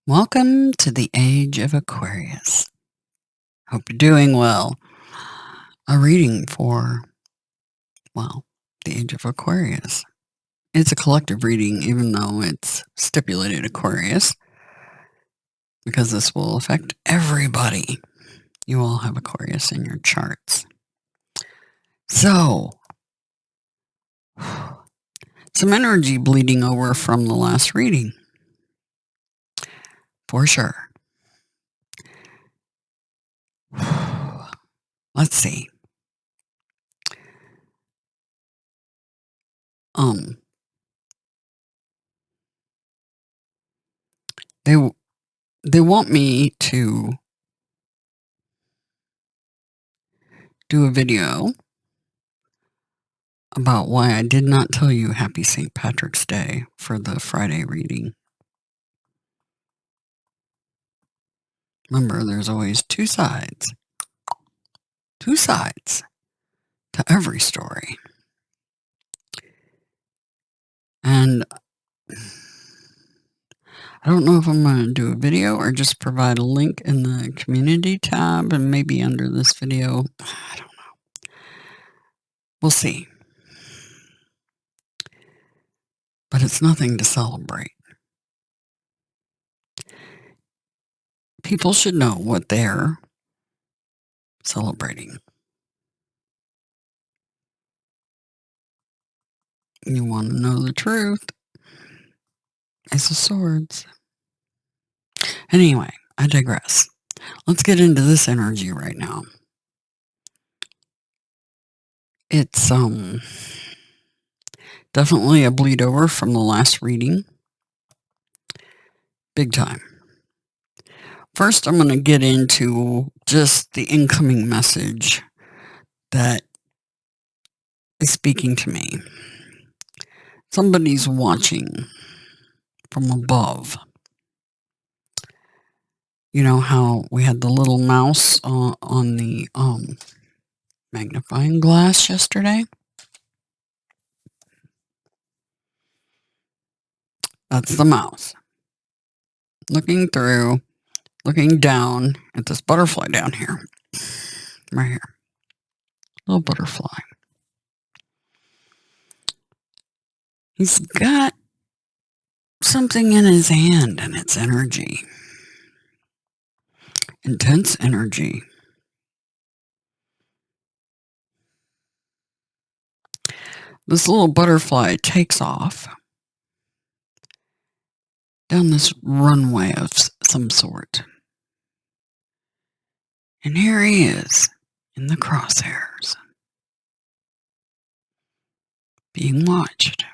Welcome to the age of Aquarius. Hope you're doing well. A reading for, well, the age of Aquarius. It's a collective reading, even though it's stipulated Aquarius, because this will affect everybody. You all have Aquarius in your charts. So, some energy bleeding over from the last reading, for sure. Let's see. They want me to do a video about why I did not tell you Happy St. Patrick's Day for the Friday reading. Remember, there's always two sides to every story. And I don't know if I'm going to do a video or just provide a link in the community tab and maybe under this video. I don't know. We'll see. But it's nothing to celebrate. People should know what they're celebrating. You want to know the truth. Ace of Swords. Anyway, I digress. Let's get into this energy right now. It's definitely a bleed over from the last reading. Big time. First, I'm going to get into just the incoming message that is speaking to me. Somebody's watching from above. You know how we had the little mouse on the magnifying glass yesterday? That's the mouse. Looking through, looking down at this butterfly down here. Right here. Little butterfly. He's got something in his hand, and it's energy. Intense energy. This little butterfly takes off down this runway of some sort. And here he is in the crosshairs, being watched.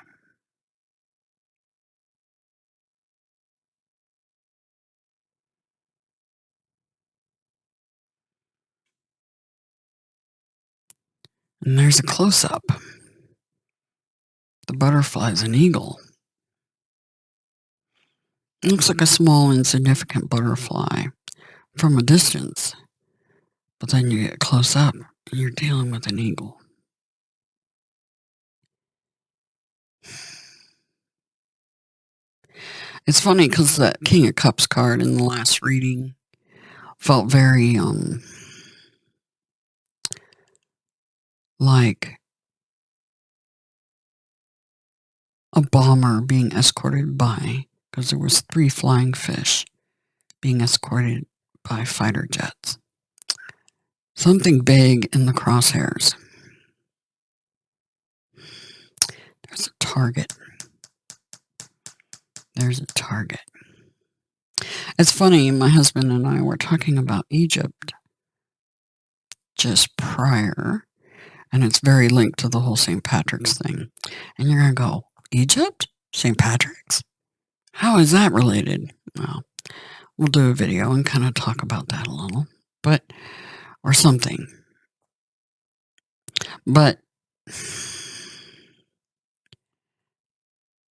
And there's a close-up. The butterfly's an eagle. It looks like a small, insignificant butterfly from a distance. But then you get close up, and you're dealing with an eagle. It's funny because that King of Cups card in the last reading felt very, like a bomber being escorted by, because there was 3 flying fish being escorted by fighter jets. Something big in the crosshairs. There's a target. There's a target. It's funny, my husband and I were talking about Egypt just prior, and it's very linked to the whole St. Patrick's thing. And you're going to go, Egypt? St. Patrick's? How is that related? Well, we'll do a video and kind of talk about that a little, or something. But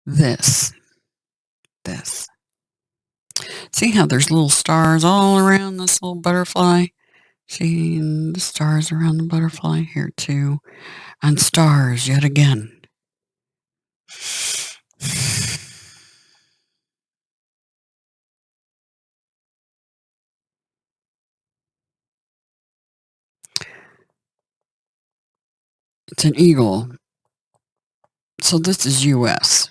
this. See how there's little stars all around this little butterfly? See the stars around the butterfly here too. And stars yet again. It's an eagle. So this is U.S.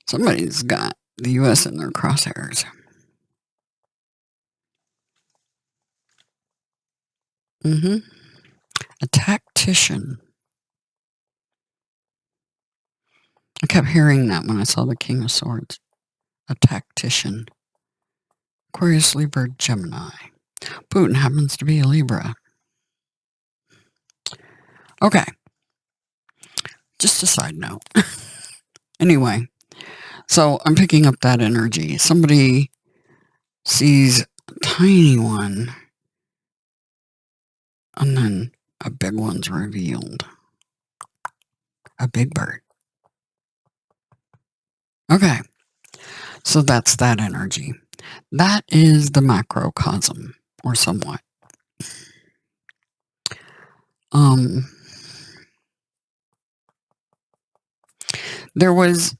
Somebody's got the U.S. in their crosshairs. A tactician. I kept hearing that when I saw the King of Swords. A tactician. Aquarius, Libra, Gemini. Putin happens to be a Libra. Okay. Just a side note. Anyway, so I'm picking up that energy. Somebody sees a tiny one, and then a big one's revealed. A big bird. Okay. So that's that energy. That is the macrocosm, or somewhat. There was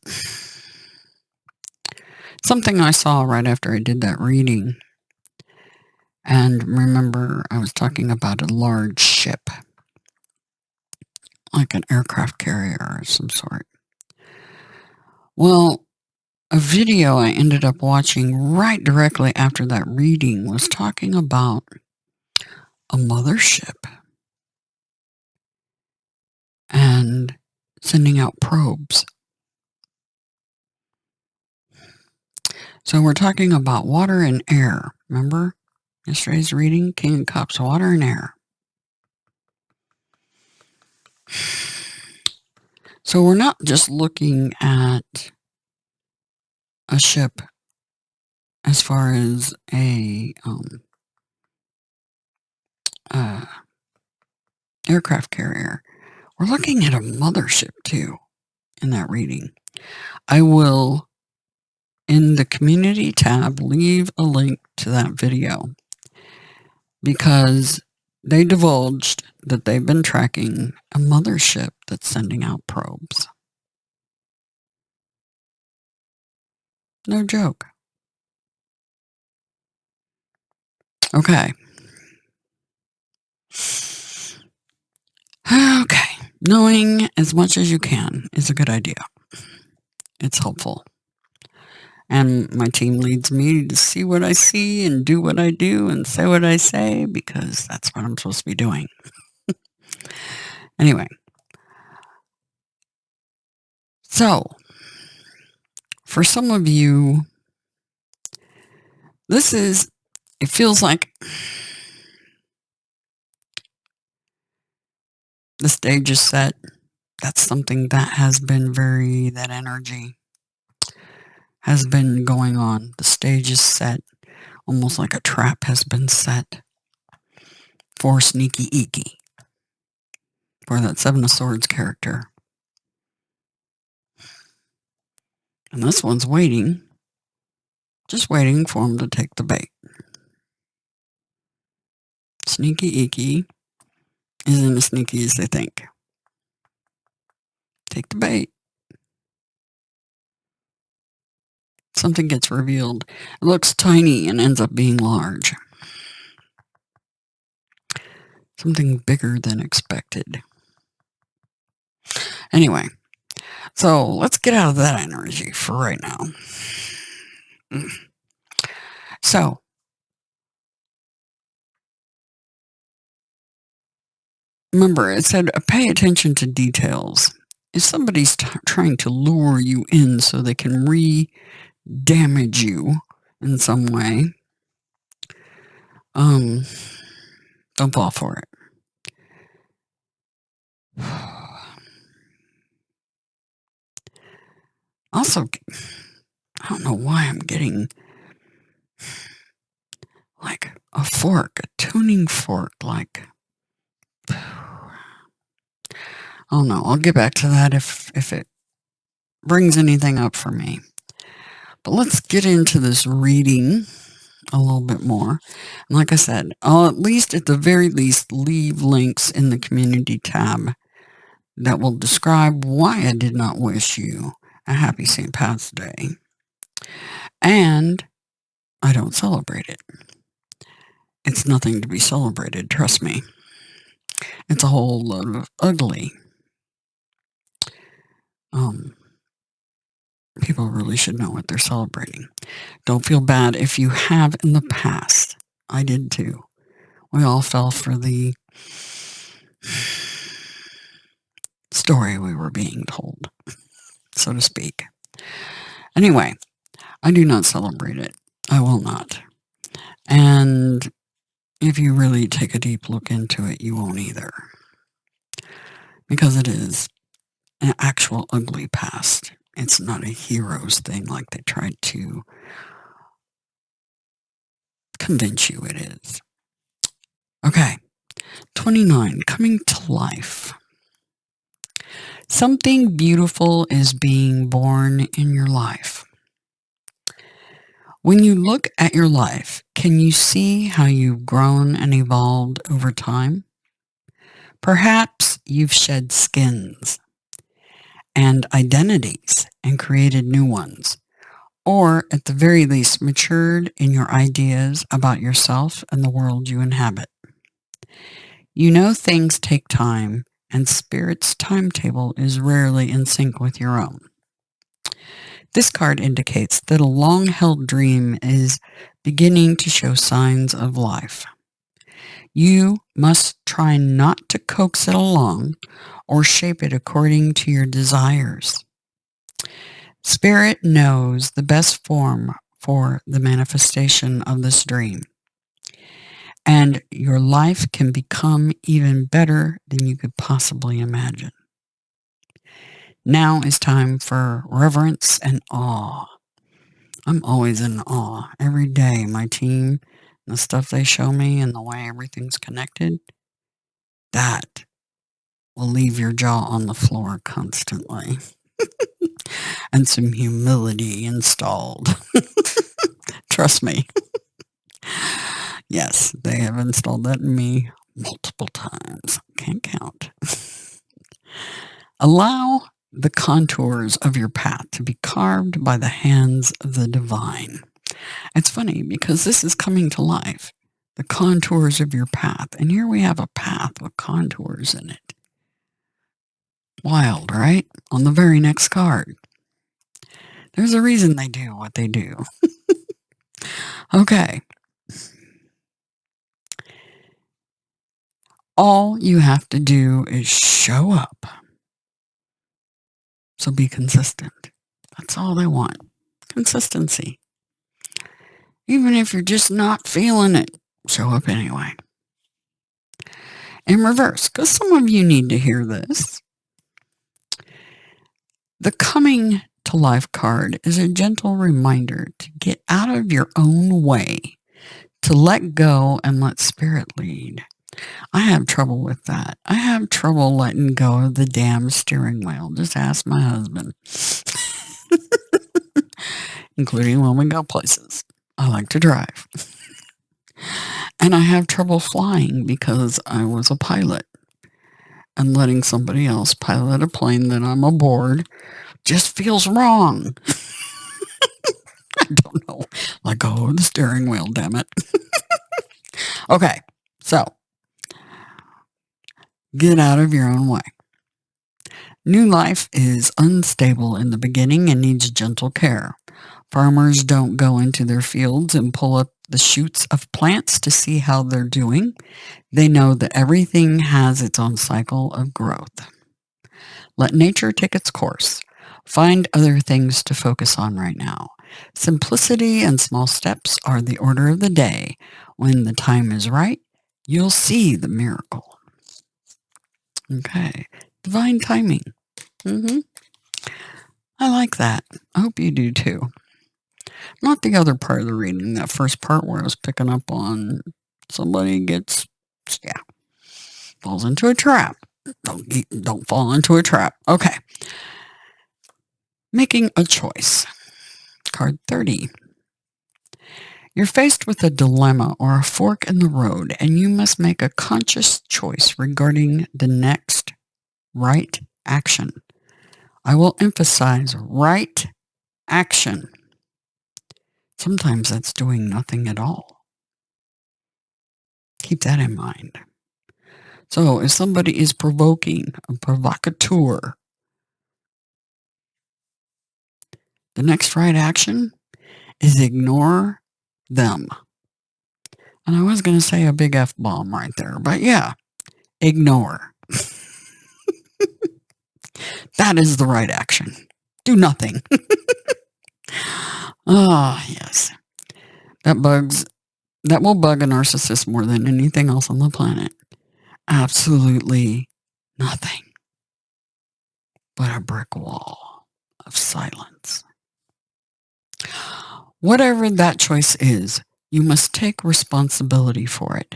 something I saw right after I did that reading. And remember, I was talking about a large ship, like an aircraft carrier of some sort. Well, a video I ended up watching right directly after that reading was talking about a mothership and sending out probes. So we're talking about water and air. Remember yesterday's reading? King of Cups, water and air. So we're not just looking at a ship as far as a aircraft carrier. We're looking at a mothership too in that reading. I will, in the community tab, leave a link to that video because they divulged that they've been tracking a mothership that's sending out probes. No joke. Okay. Okay. Knowing as much as you can is a good idea. It's helpful. And my team leads me to see what I see and do what I do and say what I say because that's what I'm supposed to be doing. Anyway. So, for some of you, it feels like the stage is set. That's something that has been that energy has been going on. The stage is set, almost like a trap has been set for Sneaky Eeky, for that Seven of Swords character. And this one's waiting, just waiting for him to take the bait. Sneaky Eeky isn't as sneaky as they think. Take the bait. Something gets revealed. It looks tiny and ends up being large. Something bigger than expected. Anyway, so let's get out of that energy for right now. So, remember, it said pay attention to details. If somebody's trying to lure you in so they can damage you in some way, don't fall for it. Also, I don't know why I'm getting like a fork, a tuning fork, like, oh no, I'll get back to that if it brings anything up for me. But let's get into this reading a little bit more. And like I said, I'll at the very least, leave links in the community tab that will describe why I did not wish you a happy St. Pat's Day. And I don't celebrate it. It's nothing to be celebrated, trust me. It's a whole load of ugly. People really should know what they're celebrating. Don't feel bad if you have in the past. I did too. We all fell for the story we were being told, so to speak. Anyway, I do not celebrate it. I will not. And if you really take a deep look into it, you won't either. Because it is an actual ugly past. It's not a hero's thing like they tried to convince you it is. Okay, 29, coming to life. Something beautiful is being born in your life. When you look at your life, can you see how you've grown and evolved over time? Perhaps you've shed skins and identities and created new ones, or at the very least matured in your ideas about yourself and the world you inhabit. You know things take time, and Spirit's timetable is rarely in sync with your own. This card indicates that a long-held dream is beginning to show signs of life. You must try not to coax it along or shape it according to your desires. Spirit knows the best form for the manifestation of this dream, and your life can become even better than you could possibly imagine. Now is time for reverence and awe. I'm always in awe every day. My team, the stuff they show me and the way everything's connected, that will leave your jaw on the floor constantly. And some humility installed. Trust me. Yes, they have installed that in me multiple times. Can't count. Allow the contours of your path to be carved by the hands of the divine. It's funny because this is coming to life. The contours of your path. And here we have a path with contours in it. Wild, right? On the very next card. There's a reason they do what they do. Okay. All you have to do is show up. So be consistent. That's all they want. Consistency. Even if you're just not feeling it, show up anyway. In reverse, because some of you need to hear this. The coming to life card is a gentle reminder to get out of your own way, to let go and let Spirit lead. I have trouble with that. I have trouble letting go of the damn steering wheel. Just ask my husband. Including when we go places. I like to drive. And I have trouble flying because I was a pilot. And letting somebody else pilot a plane that I'm aboard just feels wrong. I don't know. Let go of the steering wheel, damn it. Okay, so get out of your own way. New life is unstable in the beginning and needs gentle care. Farmers don't go into their fields and pull up the shoots of plants to see how they're doing. They know that everything has its own cycle of growth. Let nature take its course. Find other things to focus on right now. Simplicity and small steps are the order of the day. When the time is right, you'll see the miracle. Okay. Divine timing. I like that. I hope you do too. Not the other part of the reading, that first part where I was picking up on somebody falls into a trap. Don't fall into a trap. Okay. Making a choice. Card 30. You're faced with a dilemma or a fork in the road, and you must make a conscious choice regarding the next right action. I will emphasize right action. Sometimes that's doing nothing at all. Keep that in mind. So if somebody is provoking, a provocateur, the next right action is ignore them. And I was going to say a big F-bomb right there, but yeah, ignore. That is the right action. Do nothing. Ah, yes. That will bug a narcissist more than anything else on the planet. Absolutely nothing but a brick wall of silence. Whatever that choice is, you must take responsibility for it,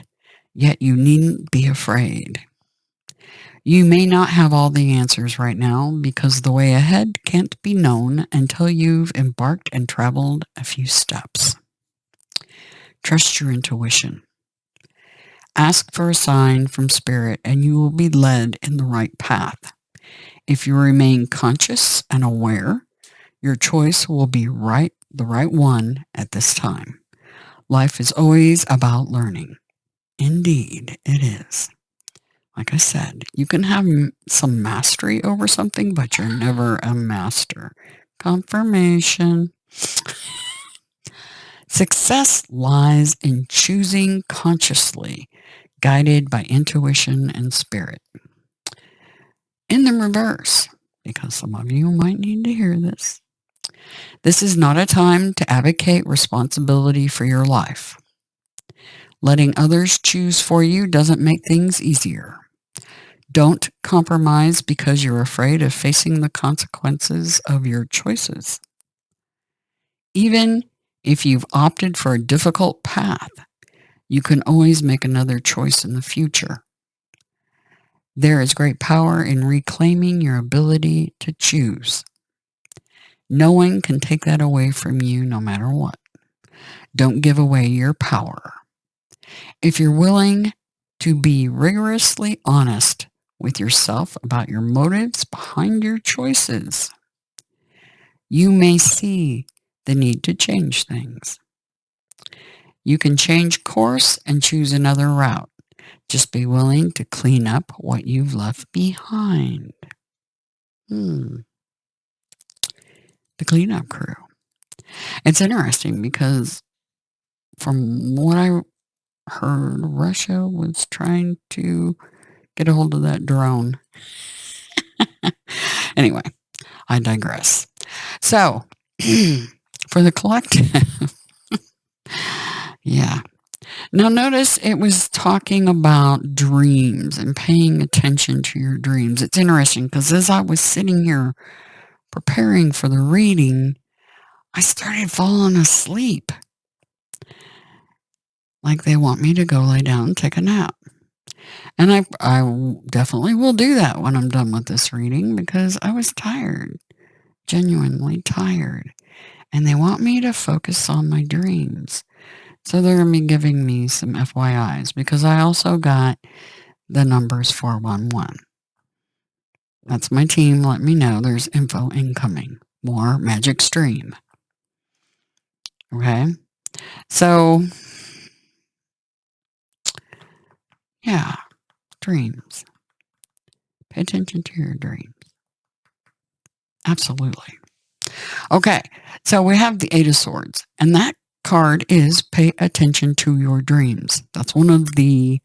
yet you needn't be afraid. You may not have all the answers right now because the way ahead can't be known until you've embarked and traveled a few steps. Trust your intuition. Ask for a sign from Spirit and you will be led in the right path. If you remain conscious and aware, your choice will be the right one at this time. Life is always about learning. Indeed, it is. Like I said, you can have some mastery over something, but you're never a master. Confirmation. Success lies in choosing consciously, guided by intuition and spirit. In the reverse, because some of you might need to hear this, this is not a time to advocate responsibility for your life. Letting others choose for you doesn't make things easier. Don't compromise because you're afraid of facing the consequences of your choices. Even if you've opted for a difficult path, you can always make another choice in the future. There is great power in reclaiming your ability to choose. No one can take that away from you no matter what. Don't give away your power. If you're willing to be rigorously honest with yourself about your motives behind your choices, you may see the need to change things. You can change course and choose another route. Just be willing to clean up what you've left behind. The cleanup crew. It's interesting because from what I heard, Russia was trying to get a hold of that drone. Anyway, I digress. So, for the collective, yeah. Now notice it was talking about dreams and paying attention to your dreams. It's interesting because as I was sitting here preparing for the reading, I started falling asleep. Like they want me to go lay down and take a nap. And I definitely will do that when I'm done with this reading because I was tired, genuinely tired. And they want me to focus on my dreams. So they're going to be giving me some FYIs because I also got the numbers 411. That's my team. Let me know there's info incoming. More magic stream. Okay. So, yeah, dreams. Pay attention to your dreams. Absolutely. Okay. So we have the Eight of Swords, and that card is pay attention to your dreams. That's one of the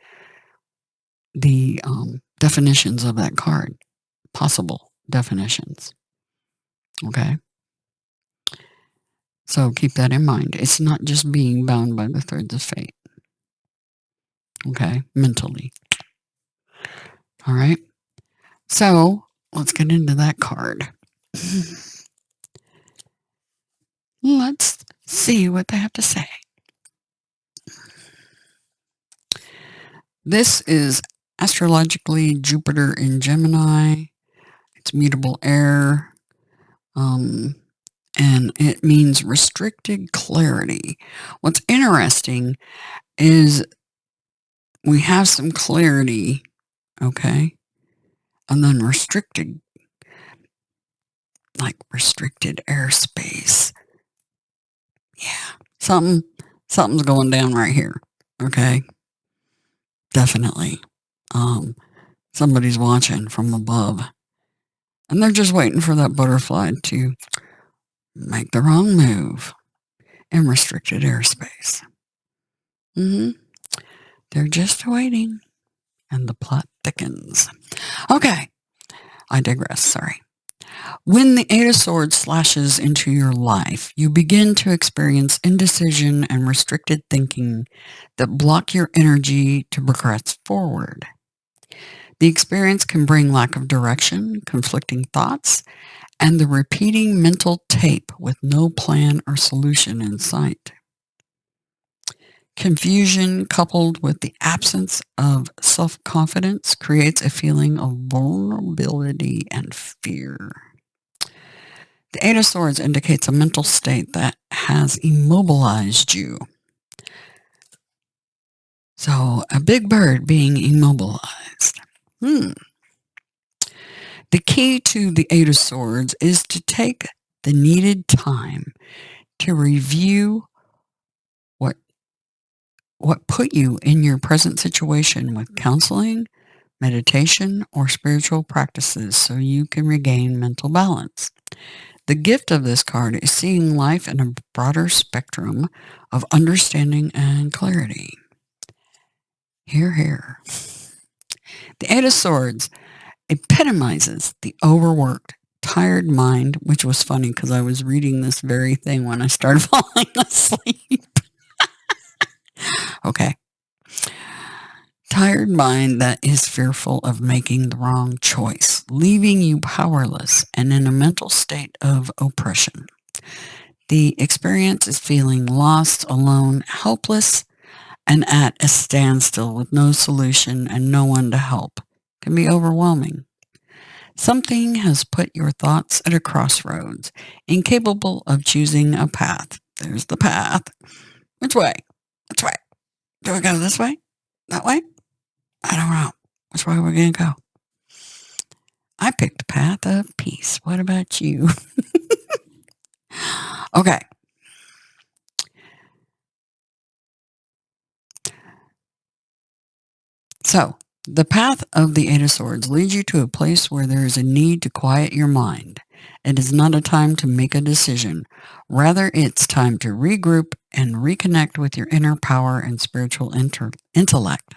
definitions of that card. Possible definitions. Okay. So keep that in mind. It's not just being bound by the threads of fate. Okay. Mentally. All right. So let's get into that card. Let's see what they have to say. This is astrologically Jupiter in Gemini. It's mutable air. And it means restricted clarity. What's interesting is we have some clarity, okay? And then restricted, like restricted airspace. Yeah, something's going down right here, okay? Definitely. somebody's watching from above, and they're just waiting for that butterfly to make the wrong move in restricted airspace. They're just waiting, and the plot thickens. Okay, I digress, sorry. When the Eight of Swords slashes into your life, you begin to experience indecision and restricted thinking that block your energy to progress forward. The experience can bring lack of direction, conflicting thoughts, and the repeating mental tape with no plan or solution in sight. Confusion coupled with the absence of self-confidence creates a feeling of vulnerability and fear. The Eight of Swords indicates a mental state that has immobilized you. So, a big bird being immobilized. The key to the Eight of Swords is to take the needed time to review what put you in your present situation with counseling, meditation, or spiritual practices so you can regain mental balance. The gift of this card is seeing life in a broader spectrum of understanding and clarity. Hear, hear. The Eight of Swords epitomizes the overworked, tired mind, which was funny because I was reading this very thing when I started falling asleep. Okay. Tired mind that is fearful of making the wrong choice, leaving you powerless and in a mental state of oppression. The experience is feeling lost, alone, helpless, and at a standstill with no solution and no one to help. It can be overwhelming. Something has put your thoughts at a crossroads, incapable of choosing a path. There's the path. Which way? Which way? Do we go this way? That way? I don't know. Which way are we going to go? I picked the path of peace. What about you? Okay. So, the path of the Eight of Swords leads you to a place where there is a need to quiet your mind. It is not a time to make a decision. Rather, it's time to regroup and reconnect with your inner power and spiritual intellect.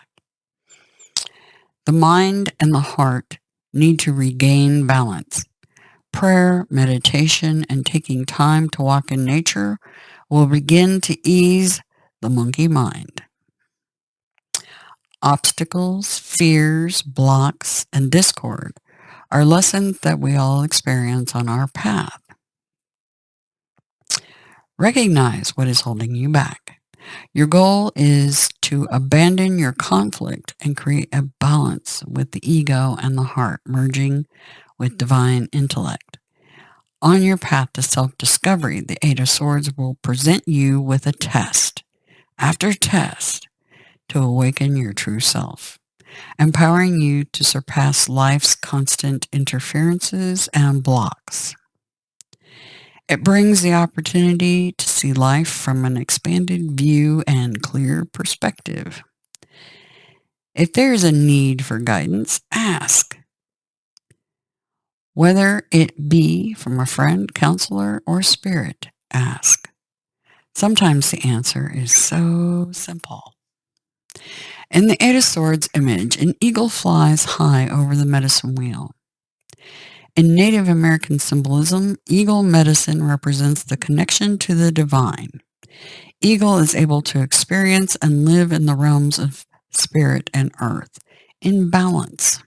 The mind and the heart need to regain balance. Prayer, meditation, and taking time to walk in nature will begin to ease the monkey mind. Obstacles, fears, blocks, and discord are lessons that we all experience on our path. Recognize what is holding you back. Your goal is to abandon your conflict and create a balance with the ego and the heart, merging with divine intellect. On your path to self-discovery, the Eight of Swords will present you with a test after test to awaken your true self, empowering you to surpass life's constant interferences and blocks. It brings the opportunity to see life from an expanded view and clear perspective. If there is a need for guidance, ask. Whether it be from a friend, counselor, or spirit, ask. Sometimes the answer is so simple. In the Eight of Swords image, an eagle flies high over the medicine wheel. In Native American symbolism, eagle medicine represents the connection to the divine. Eagle is able to experience and live in the realms of spirit and earth, in balance.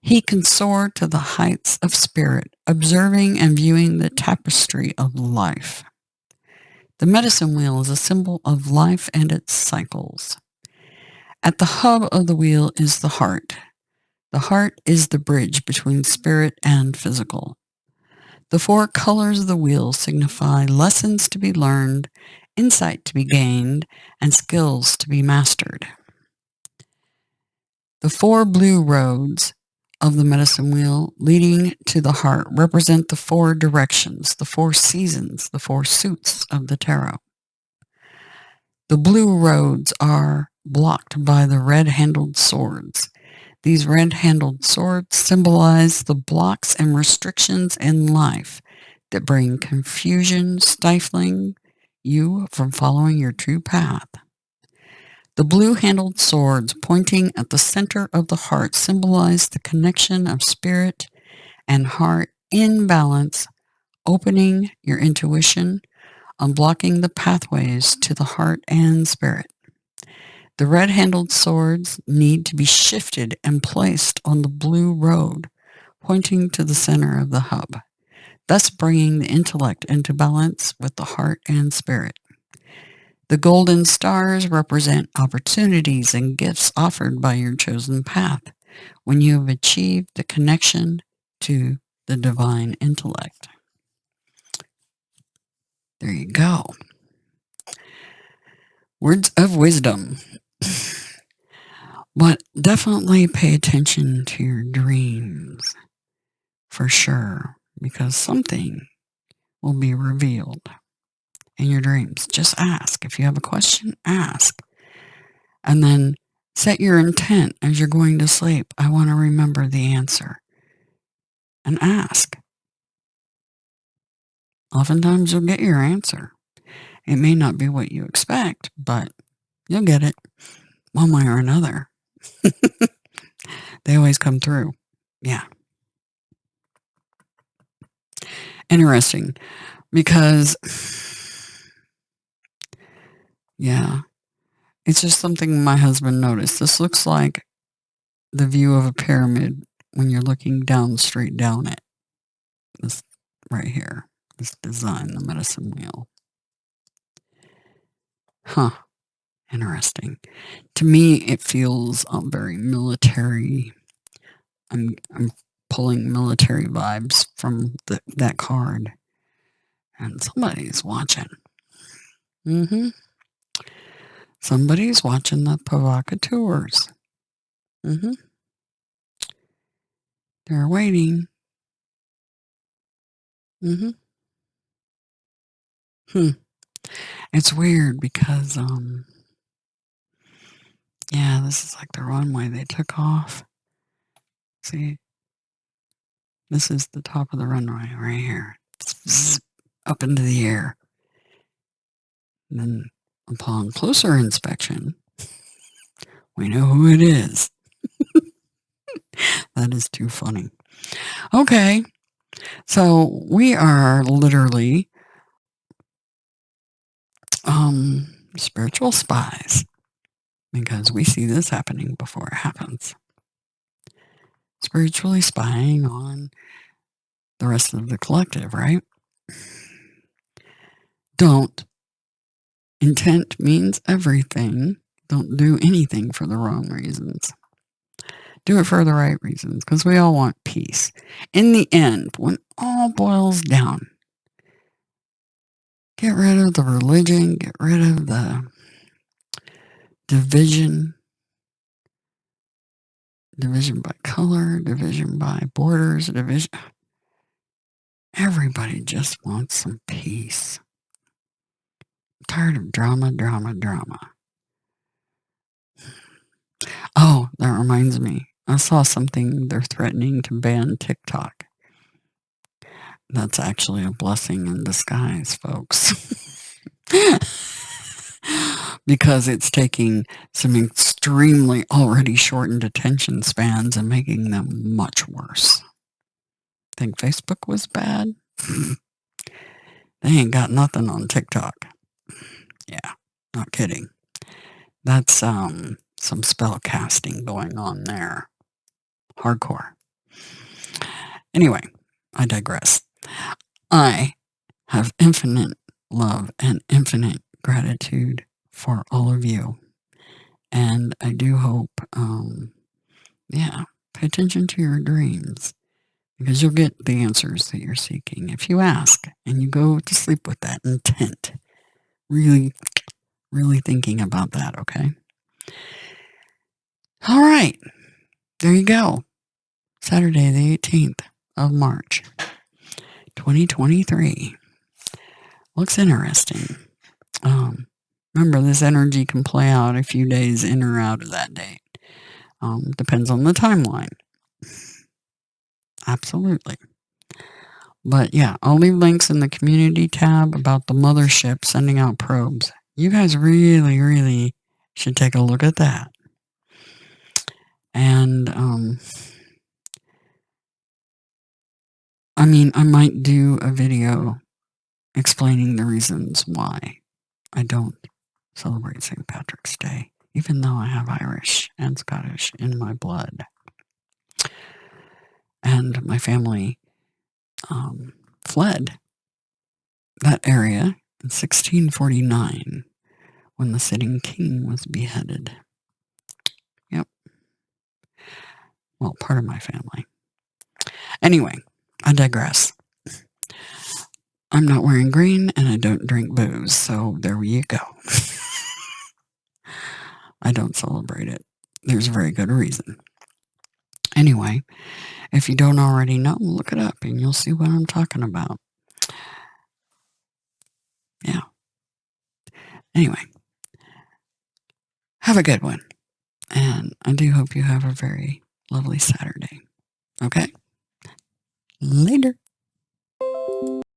He can soar to the heights of spirit, observing and viewing the tapestry of life. The medicine wheel is a symbol of life and its cycles. At the hub of the wheel is the heart. The heart is the bridge between spirit and physical. The four colors of the wheel signify lessons to be learned, insight to be gained, and skills to be mastered. The four blue roads of the medicine wheel leading to the heart represent the four directions, the four seasons, the four suits of the tarot. The blue roads are blocked by the red-handled swords, These red-handled swords symbolize the blocks and restrictions in life that bring confusion, stifling you from following your true path. The blue-handled swords pointing at the center of the heart symbolize the connection of spirit and heart in balance, opening your intuition, unblocking the pathways to the heart and spirit. The red-handled swords need to be shifted and placed on the blue road, pointing to the center of the hub, thus bringing the intellect into balance with the heart and spirit. The golden stars represent opportunities and gifts offered by your chosen path when you have achieved the connection to the divine intellect. There you go. Words of wisdom. But definitely pay attention to your dreams, for sure, because something will be revealed in your dreams. Just ask. If you have a question, ask. And then set your intent as you're going to sleep. I want to remember the answer. And ask. Oftentimes you'll get your answer. It may not be what you expect, but you'll get it one way or another. They always come through. Yeah. Interesting. Because, yeah, it's just something my husband noticed. This looks like the view of a pyramid when you're looking down, straight down it. This right here, this design, the medicine wheel. Huh. Interesting. To me, it feels very military. I'm pulling military vibes from that card. And somebody's watching. Somebody's watching the provocateurs. They're waiting. It's weird because, yeah, this is like the runway they took off. See? This is the top of the runway right here. Zzz, up into the air. And then upon closer inspection, we know who it is. That is too funny. Okay. So we are literally spiritual spies because we see this happening before it happens. Spiritually spying on the rest of the collective, right? Don't. Intent means everything. Don't do anything for the wrong reasons. Do it for the right reasons because we all want peace. In the end, when all boils down, get rid of the religion, get rid of the division by color, division by borders, division. Everybody just wants some peace. I'm tired of drama. Oh, that reminds me. I saw something, they're threatening to ban TikTok. That's actually a blessing in disguise, folks. Because it's taking some extremely already shortened attention spans and making them much worse. Think Facebook was bad? They ain't got nothing on TikTok. Yeah, not kidding. That's some spell casting going on there. Hardcore. Anyway, I digress. I have infinite love and infinite gratitude for all of you. And I do hope, pay attention to your dreams because you'll get the answers that you're seeking if you ask and you go to sleep with that intent. Really, really thinking about that, okay? All right. There you go. Saturday, the 18th of March, 2023. Looks interesting. Remember, this energy can play out a few days in or out of that date. Depends on the timeline. Absolutely. But yeah, I'll leave links in the community tab about the mothership sending out probes. You guys really, really should take a look at that. And, I mean, I might do a video explaining the reasons why I don't celebrate St. Patrick's Day, even though I have Irish and Scottish in my blood. And my family fled that area in 1649 when the sitting king was beheaded. Yep. Well, part of my family. Anyway, I digress. I'm not wearing green and I don't drink booze, so there you go. I don't celebrate it. There's a very good reason. Anyway, if you don't already know, look it up and you'll see what I'm talking about. Yeah. Anyway, have a good one. And I do hope you have a very lovely Saturday. Okay? Later.